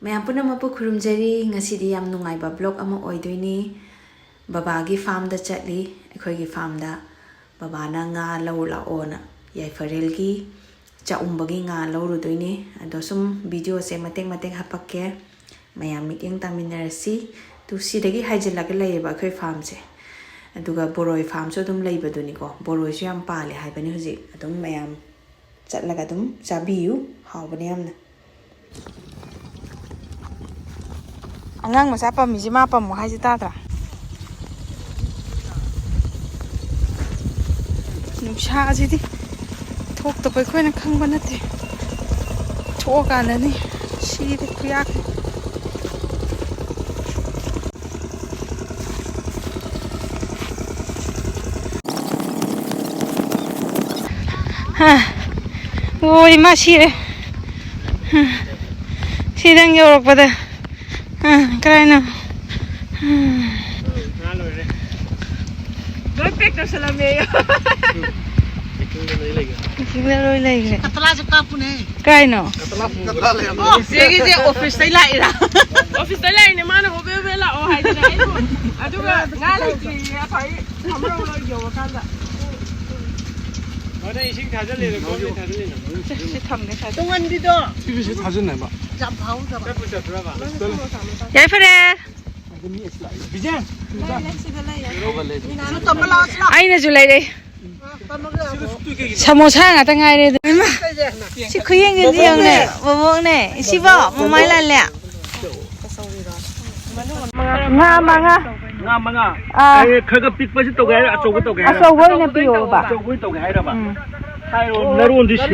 मैं पुनमपु खुरुमजरी ngasidi yam nungaiba blog ama oidoini baba gi farm da chatli ekhoi gi farm da baba na nga lau la ona yai farel gi cha umbagi nga lau ru doini ado sum video se mateng mateng hapakke mayam meeting taminarasi tu si dagi hajila ga laiba khoi farm se aduga boroi farm so dum leiba duni ko boroi su yam pale haibani huji adum mayam chatlaga dum chabiyu hawbani yamna angang masa pamiji ma pamu haji tatra nupsha ajidi thok to pai khoina khangba nate thoka nani si de kuyak ha oi ma sire sidang yorok pada keren na Doi pek na sa lamay. Tingnan mo ilay. Katala sa kapo na eh. Kaya no? Katala yan. Oh, sige sige office tayo lai ra. Office tayo lai ni mana ho be la o hai na ai. Adu ga ngalai ji ya thai hamro lo yo ka da. Ở đây sinh thả rất lên có thả rất lên. Si tham ne sa. Tungan dito. TV sẽ thả rất này mà. Jam hau sa ba. Sẽ chặt ra ba. Yai fere. Bijan. Su tamala sa. Ai na julai dai. Samosa nga ta ngai re. Si khuyeng ni yang ne. Bobok ne. Si bo mamai la le. Nga manga. Nga manga. Ai khơi pik pa si to gai a chou to gai. Aso goi na piyo ba. Chou goi to gai ra ba. Hai ro naron di si.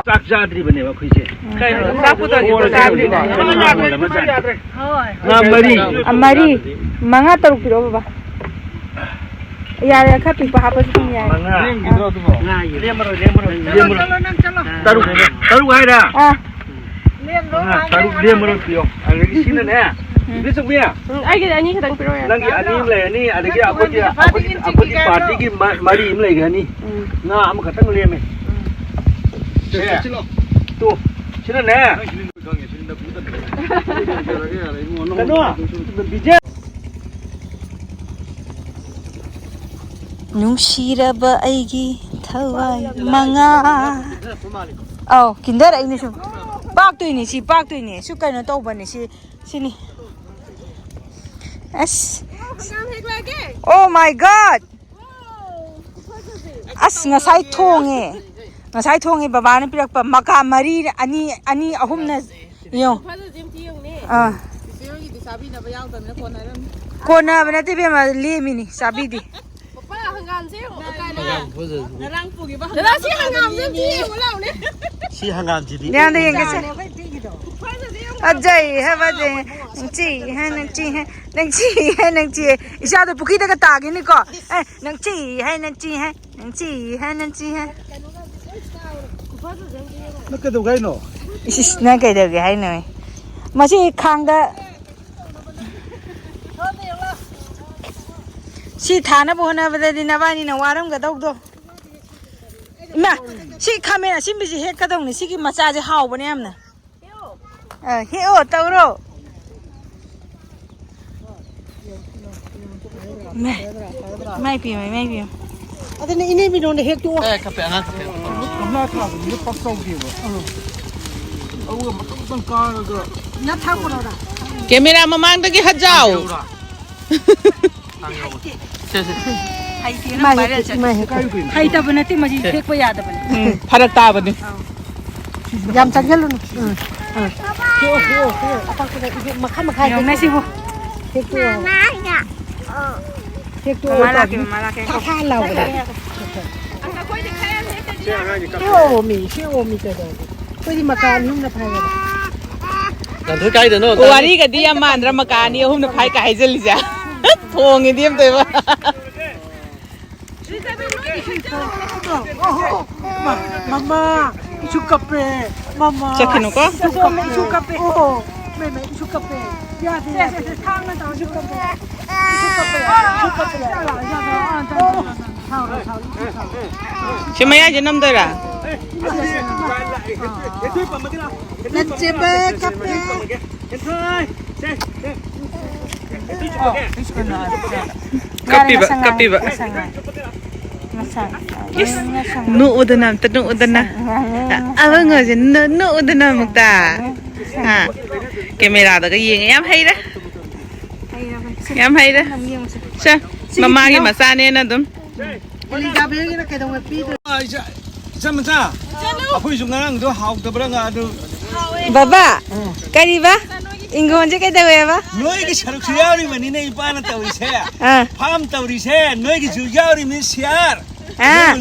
Sak jadri bane ba khoi se. Kai ro sak pu ta ji to jadri. Nga mari. Amari manga taruk piro ba. Yare kha pik pa ha pa si ya. Manga. Nga ye. Lemro. Taru hai ra. Taru lemro pio. Ang gi sin ne. This is where. Ai cái anh khadang piro ya. Nangi ani le ni adagi apodi party ki mari im le gani. Na am khatang le me. Tu. Sina ne. Kano. Bijay. Nungsiraba aigi thawai manga. Oh, kindar ai ni su. Pak tu ni si pak tu ni. Su kaino tau ba ni si sini. As. Oh my god. As ngasai thonge. Ngasai thonge baba na pirak pa maka mari ani ahum na yo. Kona ba na tibe ma le mi ni sabi di. Si hangam ji di. Liang de yang kese. Ajay hai ba de. Nang chi hai. Isa to puki da ka ta gi ni ko. Nang chi hai. Nó cái đầu gai nó. Is na kai da gi hai no. Ma si khang da si thana bo na ba de na ba ni na waram ga dau do. Ma si kamera si bi he ka dong ni si ki macha je hau ba ne am na. He o tau ro. Mai pi. Ate ni ini bidon de hek tu. Kape angan kape. Kamna ka ni pak sau ki ba. Awu ma tong ka ga. Na tha ko ra. Camera mamang dagi hajau. Hai ta bana ti ma ji tek pa ya da bana. Farak ta bani. Jam changal lu. Apa ko makan Yo na si bo. hek tu. Hek tu. Malaki. Tha lau ra. Siêu mi cái đó. Tôi đi makan hum na phai ra. Kan thoi kai de no. Wari ga dia man ramakani hum na phai ka haijal ja. Thong idiam te ba. Mama, isu kape. Mama. Chakino ko? Isu kape. Oh, me isu kape. Ya de. Thang na isu kape. Isu kape. Shimaya janam dara. Nanti kape. Kapiba. Nuudana amta nuudana. Abang aja nuudana mukta. Ha. Kamera daga yeng yam haida. Yam haida. Sa mama gi masane na dum. Sama-sama. Aku isung ngarang tu hau tu berang ada. Baba. Kariba. Ingon je kada we ba? Noi ki saruk siyauri mani nei pana tawi se. Pham tawi se noi ki siyauri mi siyar.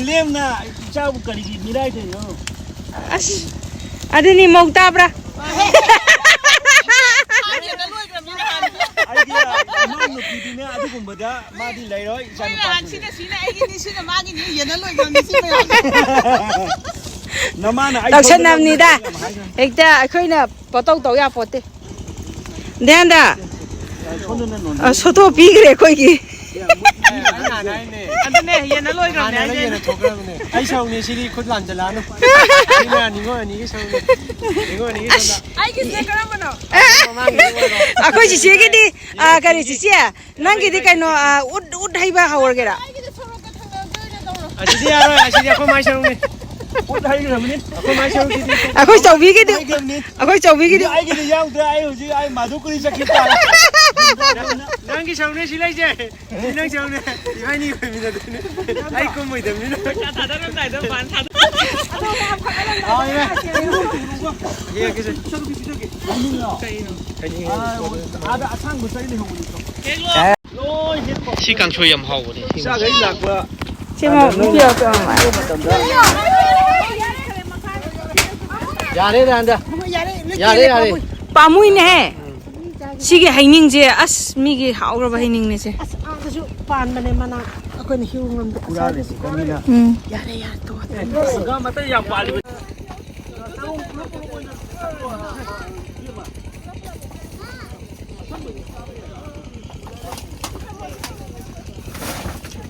Lem na chau kari ki mirai de no. As. Adini mogta bra. Ai dia man no pidina adu kumbada madi lairoi san pa. Sina ai ni sina magi ni yana loi gam ni sina ya. Namana ai. Taksan namni da. Ekta akhoi na potau to ya pote. Denda. Soto pigre koi ki. Adune yana loi gam ne ai sau ni siri khut lan jala no ina ni ngo ni ki sau ni ngo ni ki sau ai ki se karam bano Akhoi si si ki di kari si si nang ki di kai no ud haiba hawar gera. asidi aro asidi ko mai sau ni Hai cái này ko mai sau ki Akhoi chaubi ki di. Akhoi chaubi ki di. ai cái này yang tu ai hoji ai madu kuri sa kita. nang ki sau ni silai je nang sau ni ai ni ko mi da ai ko moi da mi no ta da ram dai da ban ta ai ya ye ki se Ada asang besar ini hong. si kang choi yam hau ni Sa cái lạc và Chemo piao to ma. ya re da ya re Pamui ne. Sige haining je as mi gi haura ba haining ne se. Asu pan bane mana aku ni hiu ngam da. pura le si kami na. Ya re ya to. Ga mata yang paling.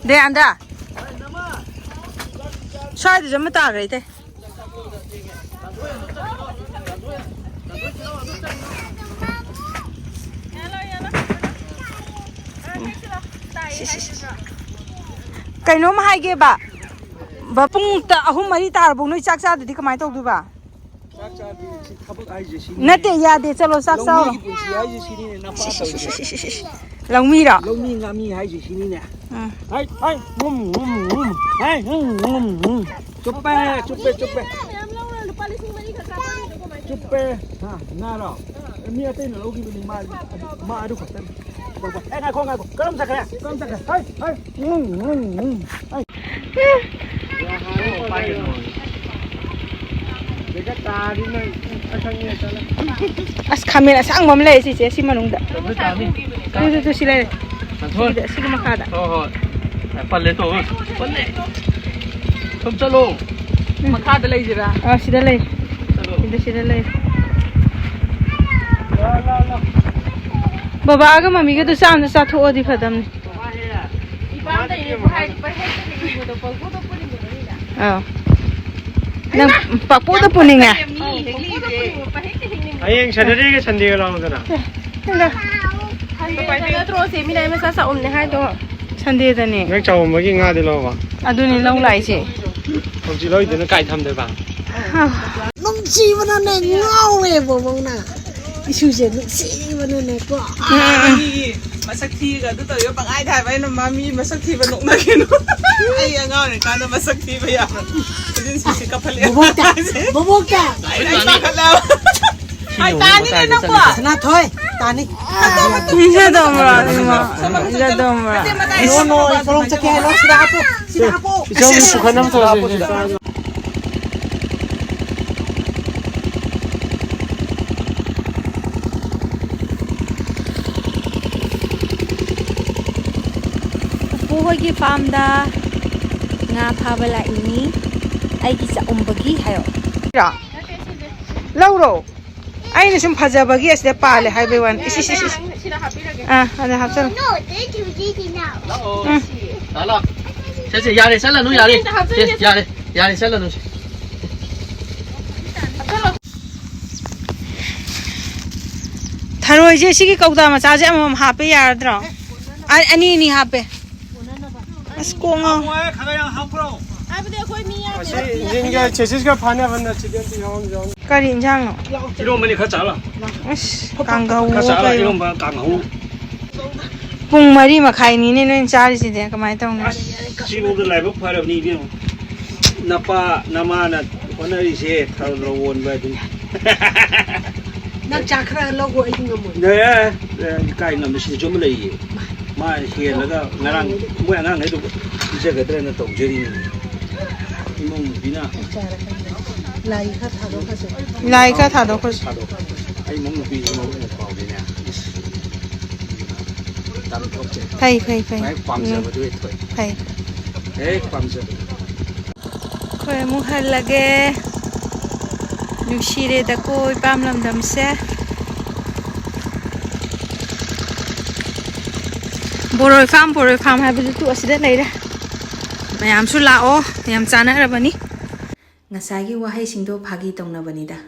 De anda. Sai de jama ta gai te. Kaino ma hai ge ba. Ba pung ta ahum mari tar bu noi chak cha de kamai tok du ba. Nate ya de chalo sak sa. Longmi ra. Longmi ngami hai ji sini ne. Hai hai hai chupe chupe ha na ro mi ate na logi ni ma adu khatan eh ngai ko karam sa kaya hai hai hai Dekat tadi na asangnya sala As kamera sang mom le si si manung da. Tu sila. thôi Si ma kha da. thôi phần lên tổ phần lên không cho lô mà khá để lấy gì ra Sida le. Sida le. Baba aga mami ga tu sam na sa tho di khadam ni. ipam da ni hai pa hai ni go do pa go do puni go ni da Nang pakpo da puninga. ayeng Saturday ke Sunday ke lawan sana pa ni tro se mi nai ma sa sa om ne hai do Sunday da ni. ngang chầu mấy cái nga đi lo ba Adu ni long lai che. không chỉ lôi đến nó cài thăm đấy ba Nung chi bana ne ngau we bo bo na. Isu je nung chi bana ne ko. masak thi ga du to yo pang ai thai bai no mami masak thi ba nok na ke no ai ngao ne ka no masak thi ba ya din si ka phale Bo ta. ai pa ka la ai ta ni ne no pa Na thoi. Ta ni. Isa domra. Isa domra. No no, ifrong sa ke lo sida apo. Sida apo. Ikaw suka nam to Puhoy gi farm da nga phabala ini ai gi sa umbagi hayo. Ra. Lauro. Ai ni sum phaja bagi as de pa le hai be wan. Isi. Ada hap chal. đó là sẽ ra đây sẽ là núi ra đi ra đây sẽ là núi थरोइजे सिगी कौदा मचाजे अमम हापे यारद्रो अनि हापे अस Congo इंजिनका चेसिसका फाने भन्दा accident याउ करी इंजांग no इरोमनि खचाला अस कांगाउ खचाला इरोमबा कांगाउ पुंग मरी मखाइनी ने नोइन चारिसिदे कमाय तौने सिबोद लाइबक फरबनि इबेम नपा नमाना होनरिसे thorough वोनबा दि नक चाखरा लोगो आई ngam ने kai ngam si jom lei ma hielaga ngarang mo angang ai du ijagadre na tawjeri imong bina लाई खा थारो खसे लाई का थादो खुस ai mong nupi imong na paw ni na tam tokje फै फै फै mai pamja ba du thoi फै pamja खोय मुहल लगे नुशीरे दको पाम लमदम से बोरोय फार्म है बजु तु असिदा लेरे मयामसु लाओ याम चानारबनी ngасꯥꯏꯒꯤ ꯋꯥꯍꯩꯁꯤꯡꯗꯣ ꯐꯥꯒꯤ ꯇꯧꯅꯕꯅꯤꯗ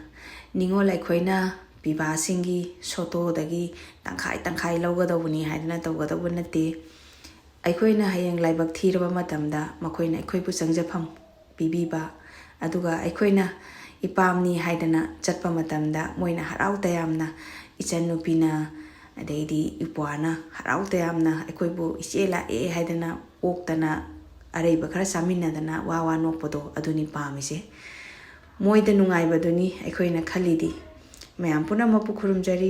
ꯅꯤꯡꯉꯣꯜ ꯑꯩꯈꯣꯏꯅ ꯄꯤꯕꯥꯁꯤꯡꯒꯤ ꯁꯣꯇꯣꯗꯒꯤ ꯇꯪꯈꯥꯏ ꯂꯧꯒꯗꯧꯕꯅꯤ ꯍꯥꯏꯗꯅ ꯇꯧꯒꯗꯧꯕ ꯅꯠꯇꯦ ꯑꯩꯈꯣꯏꯅ ꯍꯌꯦꯡ ꯂꯥꯏꯕꯛ ꯊꯤꯔꯕ ꯃꯇꯝꯗ ꯃꯈꯣꯏꯅ ꯑꯩꯈꯣꯏꯕꯨ ꯆꯪꯖꯐꯝ ꯄꯤꯕꯤꯕ ꯑꯗꯨꯒ ꯑꯩꯈꯣꯏꯅ ꯏꯄꯥꯝꯅꯤ ꯍꯥꯏꯗꯅ ꯆꯠꯄ ꯃꯇꯝꯗ ꯃꯣꯏꯅ ꯍꯔꯥꯎ ꯇꯌꯥꯝꯅ ꯏꯆꯟ ꯅꯨꯄꯤꯅ ꯑꯗꯩꯗꯤ ꯏꯄ꯭ꯋꯥꯅ ꯍꯔꯥꯎ ꯇꯌꯥꯝꯅ ꯑꯩꯈꯣꯏꯕꯨ ꯏꯆꯦ ꯂꯥꯛꯑꯦ ꯍꯥꯏꯗꯅ ꯑꯣꯛꯇꯅ ꯑꯔꯩꯕ ꯈꯔ ꯆꯥꯃꯤꯟꯅꯗꯅ ꯋꯥ ꯅꯣꯛꯄꯗꯣ ꯑꯗꯨꯅꯤ ꯄꯥꯝꯃꯤꯁꯦ ꯃꯣꯏꯗ ꯅꯨꯡꯉꯥꯏꯕꯗꯨꯅꯤ ꯑꯩꯈꯣꯏꯅ ꯈꯜꯂꯤꯗꯤ ꯃꯌꯥꯝ ꯄꯨꯝꯅꯃꯛꯄꯨ ꯈꯨꯔꯨꯝꯖꯔꯤ